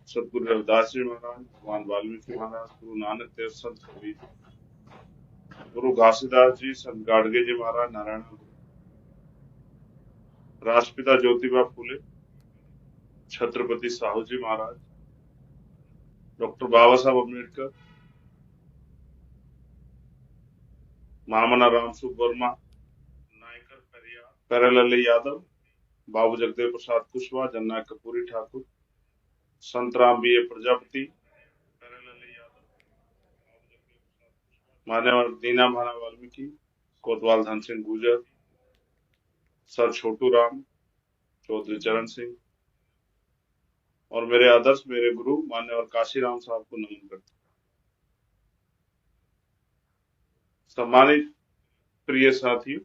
सतगुरु रविदास जी महाराज, भगवान वाल्मीकि महाराज, गुरु नानक देव, संत कबीर, गुरु घासीदास जी, संत गाडगे जी महाराज, नारायण गुरु, राष्ट्रपिता ज्योतिबा फूले, छत्रपति साहू जी महाराज, डॉक्टर बाबा साहब अम्बेडकर, महामना रामसुख वर्मा, नायकर परियार, प्यारेलाल यादव, बाबू जगदेव प्रसाद कुशवाहा, जननायक कर्पूरी ठाकुर, संत राम बी ए प्रजापति, प्यारेलाल यादव, मान्यवर दीना भाना वाल्मीकि, कोतवाल धन सिंह गुर्जर, सर छोटू राम, चौधरी चरण सिंह और मेरे आदर्श, मेरे गुरु मान्यवर काशीराम साहब को नमन करता हूं। सम्मानित प्रिय साथियों,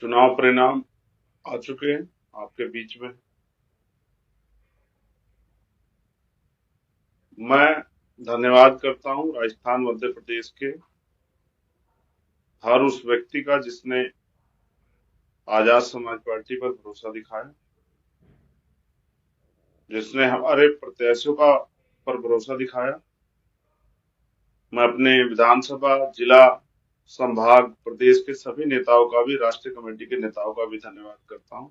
चुनाव परिणाम आ चुके हैं आपके बीच में। मैं धन्यवाद करता हूं राजस्थान मध्य प्रदेश के हर उस व्यक्ति का जिसने आजाद समाज पार्टी पर भरोसा दिखाया, जिसने हमारे प्रत्याशियों का पर भरोसा दिखाया। मैं अपने विधानसभा, जिला, संभाग, प्रदेश के सभी नेताओं का भी, राष्ट्रीय कमेटी के नेताओं का भी धन्यवाद करता हूं,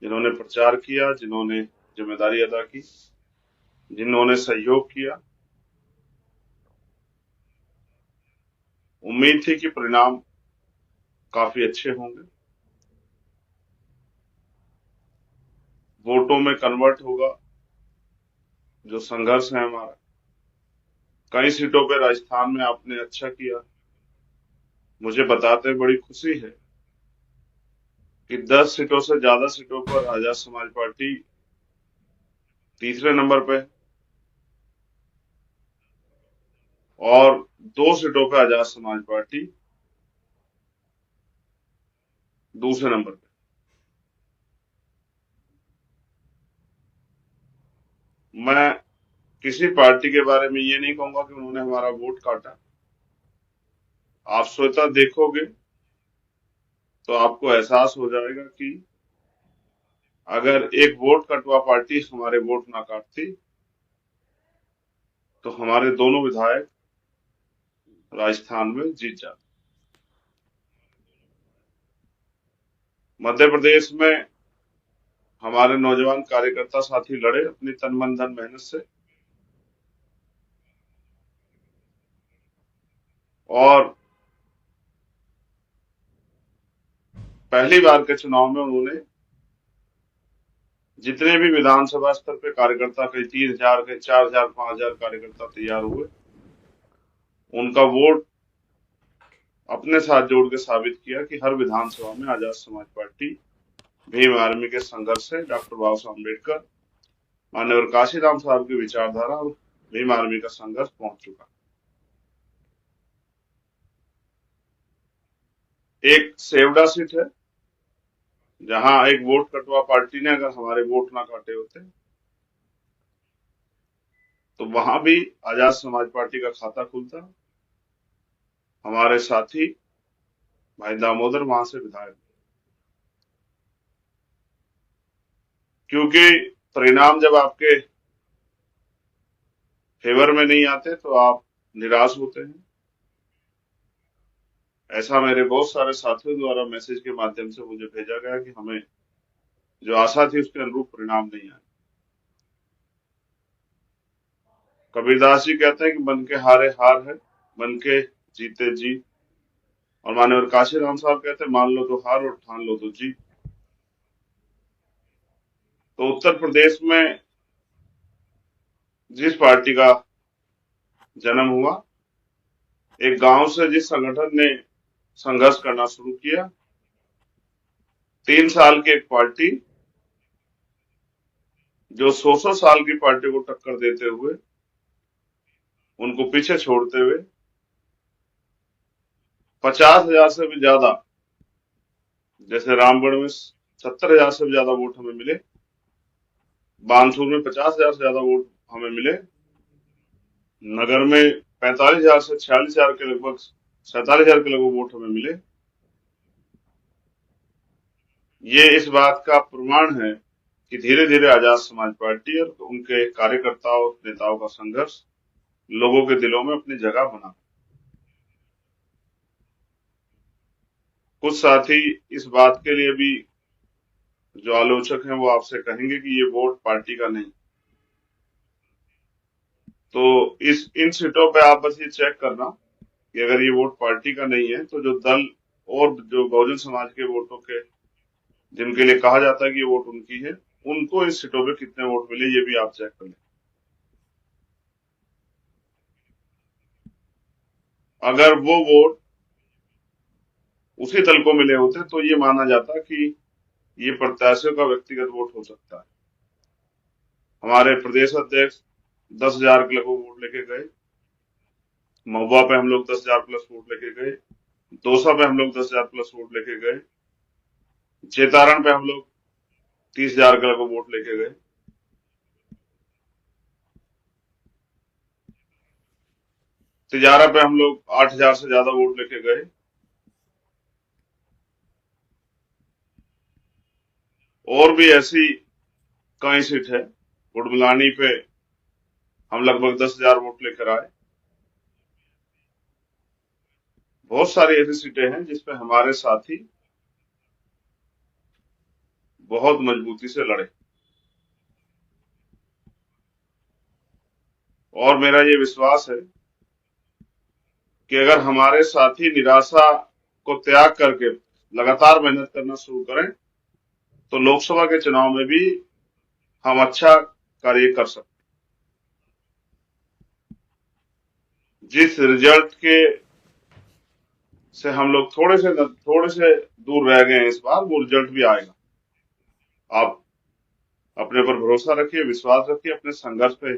जिन्होंने प्रचार किया, जिन्होंने जिम्मेदारी अदा की, जिन्होंने सहयोग किया। उम्मीद थी कि परिणाम काफी अच्छे होंगे, वोटों में कन्वर्ट होगा जो संघर्ष है हमारा। कई सीटों पे राजस्थान में आपने अच्छा किया, मुझे बताते बड़ी खुशी है कि 10 सीटों से ज्यादा सीटों पर आजाद समाज पार्टी तीसरे नंबर पे और 2 सीटों पे आजाद समाज पार्टी दूसरे नंबर पे। मैं किसी पार्टी के बारे में ये नहीं कहूंगा कि उन्होंने हमारा वोट काटा। आप स्वतः देखोगे तो आपको एहसास हो जाएगा कि अगर एक वोट कटवा पार्टी हमारे वोट ना काटती तो हमारे दोनों विधायक राजस्थान में जीत जाते। मध्य प्रदेश में हमारे नौजवान कार्यकर्ता साथी लड़े अपनी तन मन धन मेहनत से, और पहली बार के चुनाव में उन्होंने जितने भी विधानसभा स्तर पे कार्यकर्ता, कई 3,000, कई 4,000, 5,000 कार्यकर्ता तैयार हुए, उनका वोट अपने साथ जोड़ के साबित किया कि हर विधानसभा में आजाद समाज पार्टी, भीम आर्मी के संघर्ष से, डॉक्टर बाबा साहब अम्बेडकर, मान्यवर काशीराम साहब की विचारधारा और भीम आर्मी का संघर्ष पहुंच चुका। एक सेवडा सीट है जहां एक वोट कटवा पार्टी ने अगर हमारे वोट ना काटे होते तो वहां भी आजाद समाज पार्टी का खाता खुलता। हमारे साथी भाई दामोदर वहां से विधायक, क्योंकि परिणाम जब आपके फेवर में नहीं आते तो आप निराश होते हैं। ऐसा मेरे बहुत सारे साथियों द्वारा मैसेज के माध्यम से मुझे भेजा गया कि हमें जो आशा थी उसके अनुरूप परिणाम नहीं आए। कबीरदास जी कहते हैं कि मन के हारे हार है, मन के जीते जीत, और मान्यवर काशीराम साहब कहते हैं मान लो तो हार और ठान लो तो जीत। तो उत्तर प्रदेश में जिस पार्टी का जन्म हुआ, एक गांव से जिस संगठन ने संघर्ष करना शुरू किया, 3 साल की एक पार्टी जो 100 साल की पार्टी को टक्कर देते हुए, उनको पीछे छोड़ते हुए 50,000 से भी ज्यादा, जैसे रामगढ़ में 70,000 से भी ज्यादा वोट हमें मिले, बानसूर में 50,000 से ज्यादा वोट हमें मिले, नगर में 45,000 से 46,000 के लगभग, 47,000 के लगभग वोट हमें मिले। ये इस बात का प्रमाण है कि धीरे धीरे आजाद समाज पार्टी और उनके कार्यकर्ताओं नेताओं का संघर्ष लोगों के दिलों में अपनी जगह बना। कुछ साथी इस बात के लिए भी जो आलोचक हैं वो आपसे कहेंगे कि ये वोट पार्टी का नहीं। तो इस इन सीटों पे आप बस ये चेक करना कि अगर ये वोट पार्टी का नहीं है तो जो दल और जो बहुजन समाज के वोटों के जिनके लिए कहा जाता है कि ये वोट उनकी है, उनको इस सीटों पे कितने वोट मिले ये भी आप चेक कर लें। अगर वो वोट उसी दल को मिले होते तो ये माना जाता कि ये प्रत्याशियों का व्यक्तिगत वोट हो सकता है। हमारे प्रदेश अध्यक्ष 10,000 के लगभग वोट लेके गए, महुआ पे हम लोग 10,000 प्लस वोट लेके गए, दौसा पे हम लोग 10,000 प्लस वोट लेके गए, चेतारण पे हम लोग 30,000 के लगभग वोट लेके गए, तिजारा पे हम लोग 8,000 से ज्यादा वोट लेके गए, और भी ऐसी कई सीट है। गुड़मलानी पे हम लगभग 10,000 वोट लेकर आए। बहुत सारी ऐसी सीटें हैं जिसपे हमारे साथी बहुत मजबूती से लड़े, और मेरा ये विश्वास है कि अगर हमारे साथी निराशा को त्याग करके लगातार मेहनत करना शुरू करें तो लोकसभा के चुनाव में भी हम अच्छा कार्य कर सकते हैं। जिस रिजल्ट के से हम लोग थोड़े से दूर रह गए हैं, इस बार वो रिजल्ट भी आएगा। आप अपने पर भरोसा रखिए, विश्वास रखिए, अपने संघर्ष पे,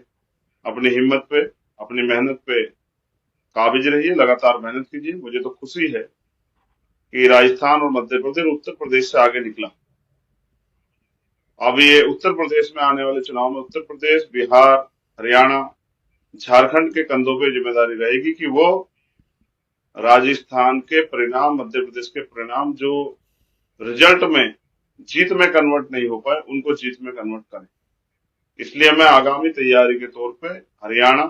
अपनी हिम्मत पे, अपनी मेहनत पे काबिज रहिए, लगातार मेहनत कीजिए। मुझे तो खुशी है कि राजस्थान और मध्य प्रदेश उत्तर प्रदेश से आगे निकला। अब ये उत्तर प्रदेश में आने वाले चुनाव में उत्तर प्रदेश, बिहार, हरियाणा, झारखंड के कंधों पे जिम्मेदारी रहेगी कि वो राजस्थान के परिणाम, मध्य प्रदेश के परिणाम जो रिजल्ट में जीत में कन्वर्ट नहीं हो पाए, उनको जीत में कन्वर्ट करें। इसलिए मैं आगामी तैयारी के तौर पे हरियाणा,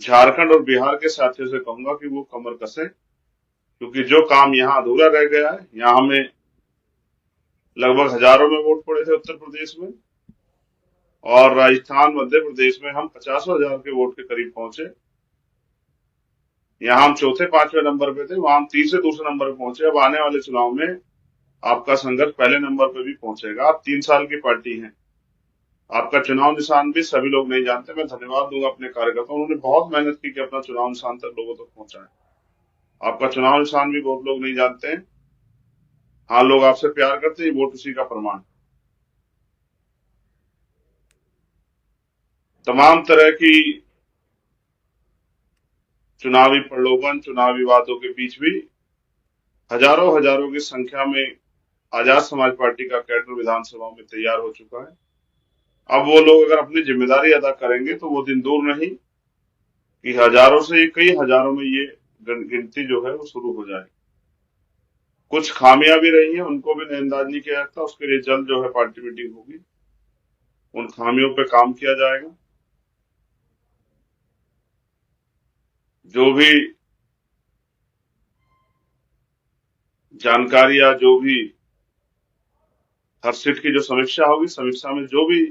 झारखंड और बिहार के साथियों से कहूंगा कि वो कमर कसे, क्योंकि जो काम यहाँ अधूरा रह गया है, यहाँ हमें लगभग हजारों में वोट पड़े थे उत्तर प्रदेश में, और राजस्थान, मध्य प्रदेश में हम 50,000 के वोट के करीब पहुंचे। यहाँ हम चौथे पांचवें नंबर पे थे, वहां हम तीसरे दूसरे नंबर पे पहुंचे। अब आने वाले चुनाव में आपका संघर्ष पहले नंबर पे भी पहुंचेगा। आप 3 साल की पार्टी हैं, आपका चुनाव निशान भी सभी लोग नहीं जानते। मैं धन्यवाद दूंगा अपने कार्यकर्ताओं, उन्होंने बहुत मेहनत की कि अपना चुनाव निशान तक लोगों तक पहुंचाए। आपका चुनाव निशान भी बहुत लोग नहीं जानते हैं। हाँ, लोग आपसे प्यार करते हैं, वोट उसी का प्रमाण। तमाम तरह की चुनावी प्रलोभन, चुनावी वादों के बीच भी हजारों हजारों की संख्या में आजाद समाज पार्टी का कैडर विधानसभा में तैयार हो चुका है। अब वो लोग अगर अपनी जिम्मेदारी अदा करेंगे तो वो दिन दूर नहीं कि हजारों से कई हजारों में ये गिनती जो है वो शुरू हो जाए। कुछ खामियां भी रही हैं, उनको भी नजरअंदाज नहीं किया जाता। उसके लिए जल्द जो है पार्टी मीटिंग होगी, उन खामियों पे काम किया जाएगा। जो भी जानकारी या जो भी हर सीट की जो समीक्षा होगी, समीक्षा में जो भी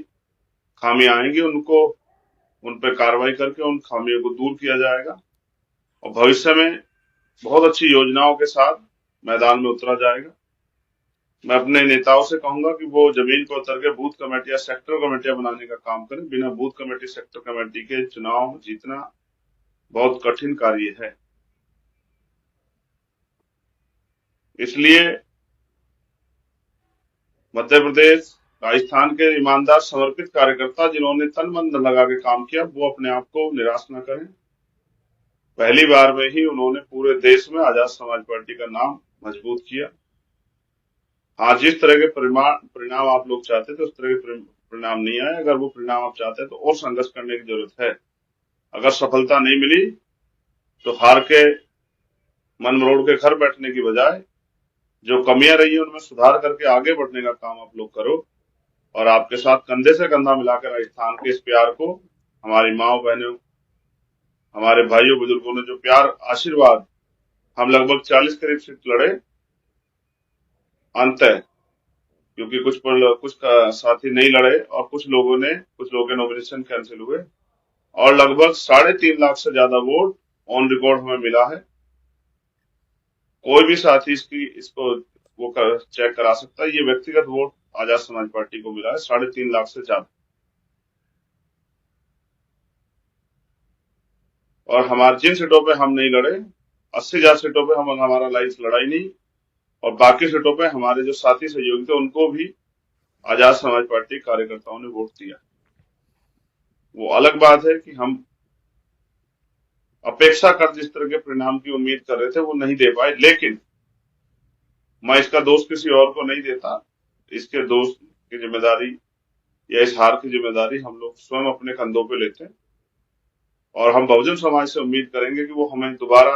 खामियां आएंगी उनको उन पर कार्रवाई करके उन खामियों को दूर किया जाएगा, और भविष्य में बहुत अच्छी योजनाओं के साथ मैदान में उतरा जाएगा। मैं अपने नेताओं से कहूंगा कि वो जमीन पर उतर के बूथ कमेटियां, सेक्टर कमेटियां बनाने का काम करें। बिना बूथ कमेटी, सेक्टर कमेटी के चुनाव जीतना बहुत कठिन कार्य है। इसलिए मध्य प्रदेश, राजस्थान के ईमानदार समर्पित कार्यकर्ता जिन्होंने तन मन धन लगा के काम किया, वो अपने आप को निराश न करें। पहली बार में ही उन्होंने पूरे देश में आजाद समाज पार्टी का नाम मजबूत किया। हाँ, जिस तरह के परिणाम आप लोग चाहते थे उस तरह के परिणाम नहीं आए। अगर वो परिणाम आप चाहते हैं तो और संघर्ष करने की जरूरत है। अगर सफलता नहीं मिली तो हार के मन मरोड़ के घर बैठने की बजाय जो कमियां रही है उनमें सुधार करके आगे बढ़ने का काम आप लोग करो। और आपके साथ कंधे से कंधा मिलाकर राजस्थान के इस प्यार को, हमारी माओ बहनों, हमारे भाइयों बुजुर्गों ने जो प्यार आशीर्वाद, हम लगभग 40 करीब सीट लड़े अंत है, क्योंकि कुछ साथी नहीं लड़े और कुछ लोगों के नॉमिनेशन कैंसिल हुए, और लगभग 3.5 लाख से ज्यादा वोट ऑन रिकॉर्ड हमें मिला है। कोई भी साथी इसको वो चेक करा सकता है। ये व्यक्तिगत वोट आजाद समाज पार्टी को मिला है 3.5 लाख से ज्यादा। और हमारे जिन सीटों पे हम नहीं लड़े, 80,000 सीटों पे हम हमारा लाइफ लड़ाई नहीं, और बाकी सीटों पे हमारे जो साथी सहयोगी थे उनको भी आजाद समाज पार्टी कार्यकर्ताओं ने वोट दिया। वो अलग बात है कि हम अपेक्षा कर जिस तरह के परिणाम की उम्मीद कर रहे थे वो नहीं दे पाए, लेकिन मैं इसका दोष किसी और को नहीं देता। इसके दोष की जिम्मेदारी या इस हार की जिम्मेदारी हम लोग स्वयं अपने कंधों पे लेते हैं, और हम बहुजन समाज से उम्मीद करेंगे कि वो हमें दोबारा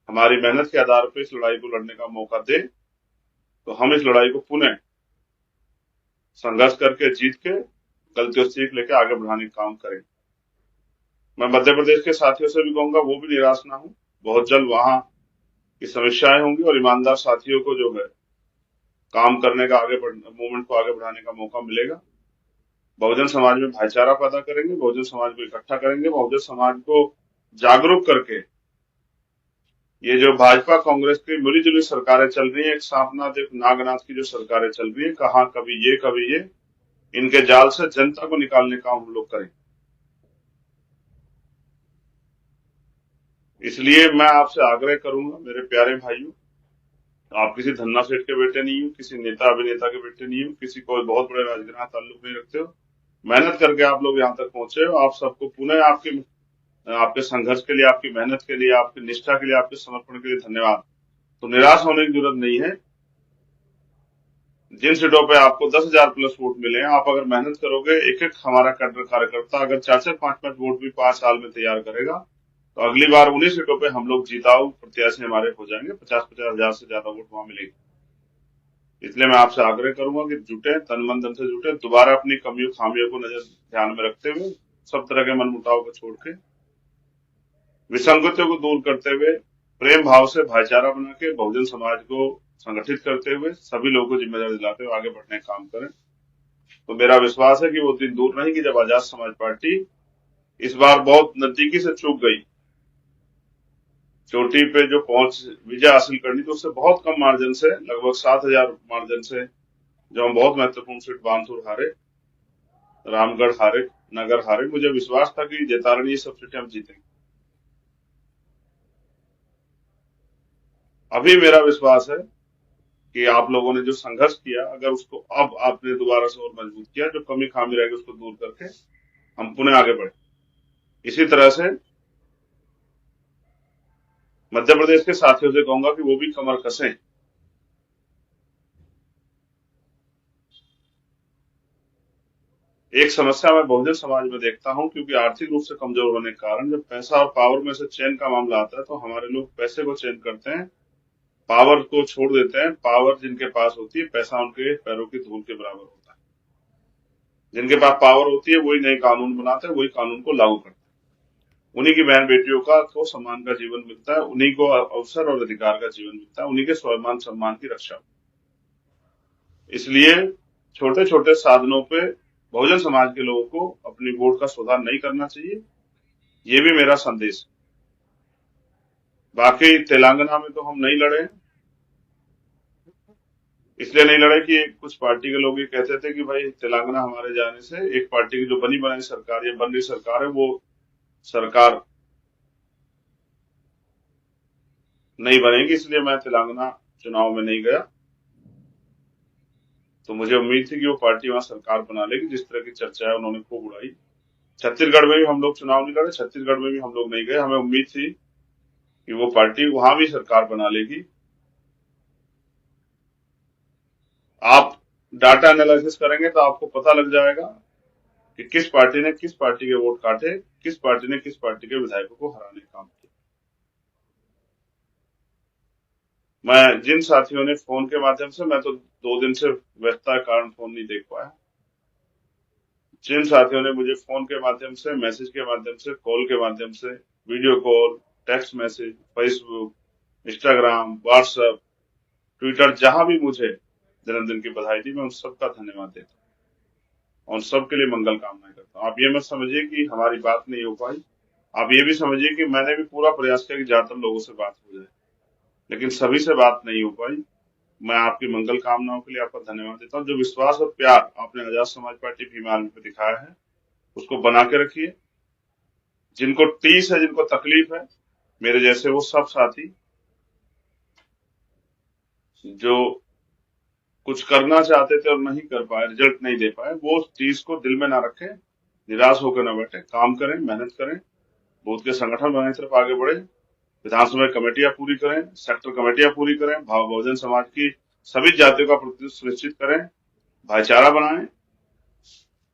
हमारी मेहनत के आधार पर इस लड़ाई को लड़ने का मौका दे, तो हम इस लड़ाई को पुनः संघर्ष करके जीत के गलतियों से सीख लेके आगे बढ़ाने का काम करें। मैं मध्य प्रदेश के साथियों से भी कहूंगा वो भी निराश ना हो। बहुत जल्द वहां की समस्याएं होंगी और ईमानदार साथियों को जो है काम करने का मूवमेंट को आगे बढ़ाने का मौका मिलेगा। बहुजन समाज में भाईचारा पैदा करेंगे, बहुजन समाज को इकट्ठा करेंगे, बहुजन समाज को जागरूक करके ये जो भाजपा कांग्रेस की मिलीजुली सरकारें चल रही है, एक सांपनाथ एक नागनाथ की जो सरकारें चल रही है, कहा कभी ये इनके जाल से जनता को निकालने का हम लोग करें। इसलिए मैं आपसे आग्रह करूंगा मेरे प्यारे भाइयों, आप किसी धन्ना सेठ के बेटे नहीं हो, किसी नेता अभिनेता के बेटे नहीं हो, किसी कोई बहुत बड़े राजनीतिक ताल्लुक नहीं रखते हो। मेहनत करके आप लोग यहाँ तक पहुंचे हो। आप सबको पुनः आपके संघर्ष के लिए, आपकी मेहनत के लिए, आपकी निष्ठा के लिए, आपके समर्पण के लिए धन्यवाद। तो निराश होने की जरूरत नहीं है। जिन सीटों पे आपको 10,000 प्लस वोट मिले हैं, आप अगर मेहनत करोगे, एक एक हमारा कार्यकर्ता अगर 4-4, 5-5 वोट भी 5 साल में तैयार करेगा, तो अगली बार उन्हीं सीटों पे हम लोग जीताऊ प्रत्याशी हमारे हो जाएंगे। 50-50 हजार से ज्यादा वोट वहां मिलेगी। इसलिए मैं आपसे आग्रह करूंगा कि जुटे, तन मन धन से जुटे, दोबारा अपनी कमियों खामियों को ध्यान में रखते हुए, सब तरह के मनमुटाव को छोड़ के, विसंगतियों को दूर करते हुए, प्रेम भाव से भाईचारा बना के बहुजन समाज को संगठित करते हुए, सभी लोगों को जिम्मेदारी दिलाते हुए आगे बढ़ने का काम करें। तो मेरा विश्वास है कि वो दिन दूर नहीं कि जब आजाद समाज पार्टी इस बार बहुत नजदीकी से चूक गई, चोटी पे जो विजय हासिल करनी तो उससे बहुत कम मार्जिन से, लगभग 7,000 मार्जिन से, जो हम बहुत महत्वपूर्ण सीट बानसूर हारे, रामगढ़ हारे, नगर हारे, मुझे विश्वास था कि जैतारणी ये सब सीटें हम जीतेंगे। अभी मेरा विश्वास है कि आप लोगों ने जो संघर्ष किया, अगर उसको अब आपने दोबारा से और मजबूत किया, जो कमी खामी रहेगी उसको दूर करके हम पुनः आगे बढ़े। इसी तरह से मध्य प्रदेश के साथियों से कहूंगा कि वो भी कमर कसें। एक समस्या मैं बहुजन समाज में देखता हूं, क्योंकि आर्थिक रूप से कमजोर होने के कारण जब पैसा और पावर में से चयन का मामला आता है, तो हमारे लोग पैसे को चयन करते हैं, पावर को छोड़ देते हैं। पावर जिनके पास होती है, पैसा उनके पैरों की धूल के बराबर होता है। जिनके पास पावर होती है वही नए कानून बनाते हैं, वही कानून को लागू करते हैं। उन्हीं की बहन बेटियों को सम्मान का जीवन मिलता है, उन्हीं को अवसर और अधिकार का जीवन मिलता है, उन्हीं के स्वाभिमान सम्मान की रक्षा। इसलिए छोटे छोटे साधनों पे बहुजन समाज के लोगों को अपनी वोट का सुधार नहीं करना चाहिए, ये भी मेरा संदेश। बाकी तेलंगाना में तो हम नहीं लड़े, इसलिए नहीं लड़े कि कुछ पार्टी के लोग ये कहते थे कि भाई तेलंगाना हमारे जाने से एक पार्टी की जो बनी बनाई सरकार या बन रही सरकार है, वो सरकार नहीं बनेगी, इसलिए मैं तेलंगाना चुनाव में नहीं गया। तो मुझे उम्मीद थी कि वो पार्टी वहां सरकार बना लेगी, जिस तरह की चर्चा है उन्होंने खूब उड़ाई। छत्तीसगढ़ में भी हम लोग चुनाव नहीं लड़े, छत्तीसगढ़ में भी हम लोग नहीं गए। हमें उम्मीद थी कि वो पार्टी वहां भी सरकार बना लेगी। आप डाटा एनालिसिस करेंगे तो आपको पता लग जाएगा कि किस पार्टी ने किस पार्टी के वोट काटे, किस पार्टी ने किस पार्टी के विधायकों को हराने का काम किया। मैं जिन साथियों ने फोन के माध्यम से, मैं तो 2 दिन से व्यस्तता के कारण फोन नहीं देख पाया, जिन साथियों ने मुझे फोन के माध्यम से, मैसेज के माध्यम से, कॉल के माध्यम से, video call, text message, Facebook, Instagram, WhatsApp, Twitter, जहां भी मुझे जन्मदिन की बधाई दी, मैं उन सबका धन्यवाद देता हूँ और सबके लिए मंगल कामनाएं करता हूँ। आप ये मत समझिए कि हमारी बात नहीं हो पाई, आप ये भी समझिए कि मैंने भी पूरा प्रयास किया कि ज्यादातर लोगों से बात हो जाए, लेकिन सभी से बात नहीं हो पाई। मैं आपकी मंगल कामनाओं के लिए आपका धन्यवाद देता हूँ। जो विश्वास और प्यार आपने आजाद समाज पार्टी भीम आर्मी पे दिखाया है, उसको बना के रखिए। जिनको टीस है, जिनको तकलीफ है, मेरे जैसे वो सब साथी जो कुछ करना चाहते थे और नहीं कर पाए, रिजल्ट नहीं दे पाए, वो उस चीज को दिल में ना रखें, निराश होकर ना बैठे, काम करें, मेहनत करें, बूथ के संगठन बनाने की तरफ आगे बढ़े, विधानसभा कमेटियां पूरी करें, सेक्टर कमेटियां पूरी करें, बहुजन समाज की सभी जातियों का प्रतिनिधित्व सुनिश्चित करें, भाईचारा बनाएं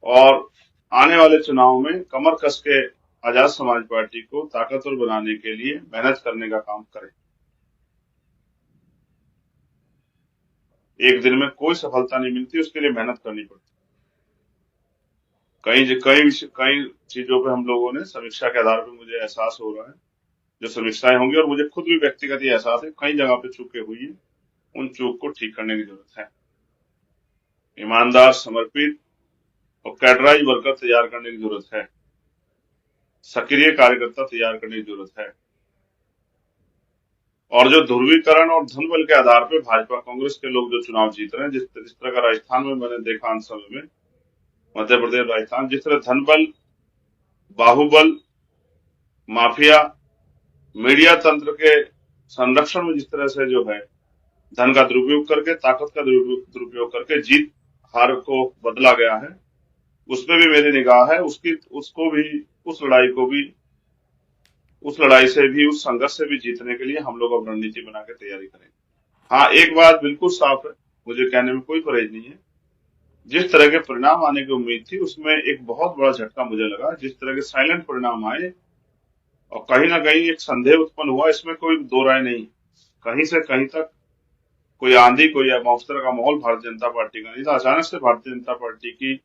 और आने वाले चुनाव में कमर कस के आजाद समाज पार्टी को ताकतवर बनाने के लिए मेहनत करने का काम करें। एक दिन में कोई सफलता नहीं मिलती, उसके लिए मेहनत करनी पड़ती। कई चीजों पे हम लोगों ने समीक्षा के आधार पर मुझे एहसास हो रहा है, जो समीक्षाएं होंगी, और मुझे खुद भी व्यक्तिगत ये एहसास है, कई जगह पे चूकें हुई है, उन चूक को ठीक करने की जरूरत है। ईमानदार, समर्पित और कैडराइज वर्कर तैयार करने की जरूरत है, सक्रिय कार्यकर्ता तैयार करने की जरूरत है। और जो ध्रुवीकरण और धन बल के आधार पर भाजपा कांग्रेस के लोग जो चुनाव जीत रहे हैं, जिस तरह का राजस्थान में मैंने देखा अंत समय में, मध्य प्रदेश, राजस्थान, जिस तरह धन बल, बाहुबल, माफिया, मीडिया तंत्र के संरक्षण में जिस तरह से जो है धन का दुरुपयोग करके, ताकत का दुरुपयोग करके जीत हार को बदला गया है, उसमें भी मेरी निगाह है। उसको भी, उस लड़ाई से भी, उस संघर्ष से भी जीतने के लिए हम लोग अब रणनीति बना के तैयारी करेंगे। हाँ, एक बात बिल्कुल साफ है, मुझे कहने में कोई परहेज नहीं है, जिस तरह के परिणाम आने की उम्मीद थी, उसमें एक बहुत बड़ा झटका मुझे लगा। जिस तरह के साइलेंट परिणाम आए और कहीं ना कहीं एक संदेह उत्पन्न हुआ, इसमें कोई दो राय नहीं। कहीं से कहीं तक कोई आंधी, कोई उस तरह का माहौल भारतीय जनता पार्टी का नहीं था। अचानक से भारतीय जनता पार्टी की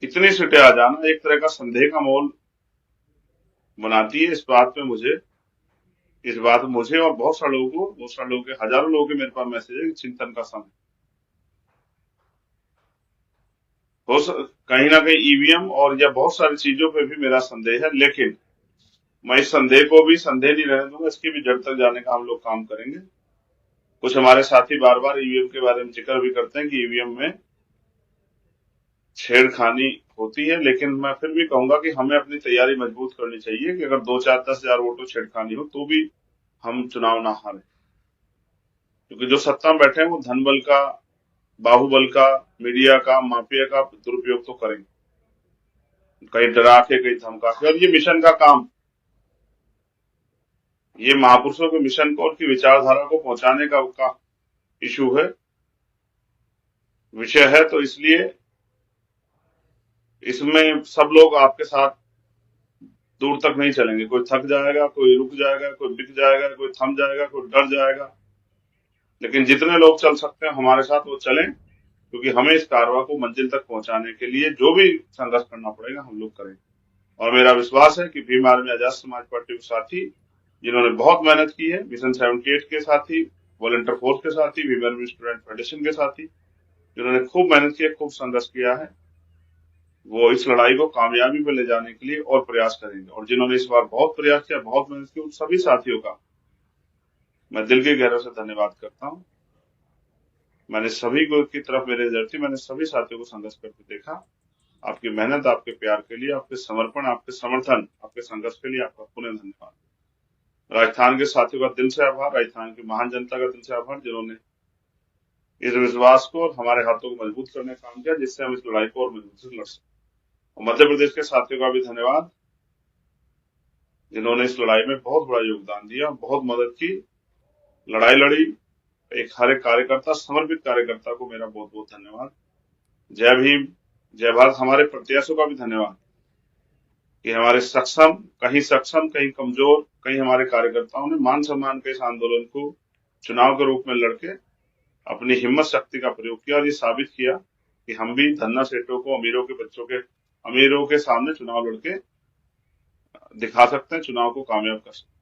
इतनी सीटें आ जाना एक तरह का संदेह का माहौल बनाती है। इस बात में मुझे और बहुत सारे लोगों के, हजारों लोगों के मेरे पास मैसेज है कि चिंतन का समय हो, कहीं ना कहीं ईवीएम और या बहुत सारी चीजों पे भी मेरा संदेह है, लेकिन मैं इस संदेह को भी संदेह नहीं रहने दूंगा। इसकी भी जड़ तक जाने का हम लोग काम करेंगे। कुछ हमारे साथी बार बार ईवीएम के बारे में जिक्र भी करते हैं कि ईवीएम में छेड़खानी होती है, लेकिन मैं फिर भी कहूंगा कि हमें अपनी तैयारी मजबूत करनी चाहिए कि अगर 2, 4, 10 हजार वोटों छेड़खानी हो तो भी हम चुनाव ना हारें, क्योंकि जो सत्ता में बैठे हैं वो धन बल का, बाहुबल का, मीडिया का, माफिया का दुरुपयोग तो करेंगे, कहीं डरा के, कहीं धमका के। और ये मिशन का काम, ये महापुरुषों के मिशन को, उनकी विचारधारा को पहुंचाने का इशू है, विषय है, तो इसलिए इसमें सब लोग आपके साथ दूर तक नहीं चलेंगे। कोई थक जाएगा, कोई रुक जाएगा, कोई बिक जाएगा, कोई थम जाएगा, कोई डर जाएगा, लेकिन जितने लोग चल सकते हैं हमारे साथ वो चलें, क्योंकि हमें इस कारवा को मंजिल तक पहुंचाने के लिए जो भी संघर्ष करना पड़ेगा हम लोग करेंगे। और मेरा विश्वास है कि भीम आर्मी आजाद समाज पार्टी के साथी जिन्होंने बहुत मेहनत की है, मिशन 78 के साथी, वॉलंटियर फोर्स के साथी, भीम आर्मी स्टूडेंट फेडरेशन के साथी, जिन्होंने खूब मेहनत की है, खूब संघर्ष किया है, वो इस लड़ाई को कामयाबी पर ले जाने के लिए और प्रयास करेंगे। और जिन्होंने इस बार बहुत प्रयास किया, बहुत मेहनत की, उन सभी साथियों का मैं दिल के गहरे से धन्यवाद करता हूँ। मैंने सभी को की तरफ मेरे नजर थी, मैंने सभी साथियों को संघर्ष करके देखा। आपकी मेहनत, आपके प्यार के लिए, आपके समर्पण, आपके समर्थन, आपके संघर्ष के लिए आपका पुनः धन्यवाद। राजस्थान के साथियों का दिल से आभार, राजस्थान की महान जनता का दिल से आभार, जिन्होंने इस विश्वास को और हमारे हाथों को मजबूत करने का काम किया, जिससे हम इस लड़ाई को और मजबूती से लड़ सकें। और मध्य प्रदेश के साथियों का भी धन्यवाद, जिन्होंने इस लड़ाई में बहुत बड़ा योगदान दिया, बहुत मदद की, लड़ाई लड़ी। हर एक कार्यकर्ता, समर्पित कार्यकर्ता को मेरा बहुत बहुत धन्यवाद। जय भीम, जय भारत। हमारे प्रत्याशियों का भी धन्यवाद कि हमारे सक्षम, कहीं कमजोर, कहीं हमारे कार्यकर्ताओं ने मान सम्मान के इस आंदोलन को चुनाव के रूप में लड़के अपनी हिम्मत शक्ति का प्रयोग किया और ये साबित किया कि हम भी धन्ना सेठों को, अमीरों के सामने चुनाव लड़के दिखा सकते हैं, चुनाव को कामयाब कर सकते हैं।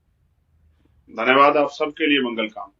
धन्यवाद। आप सबके लिए मंगल कामना।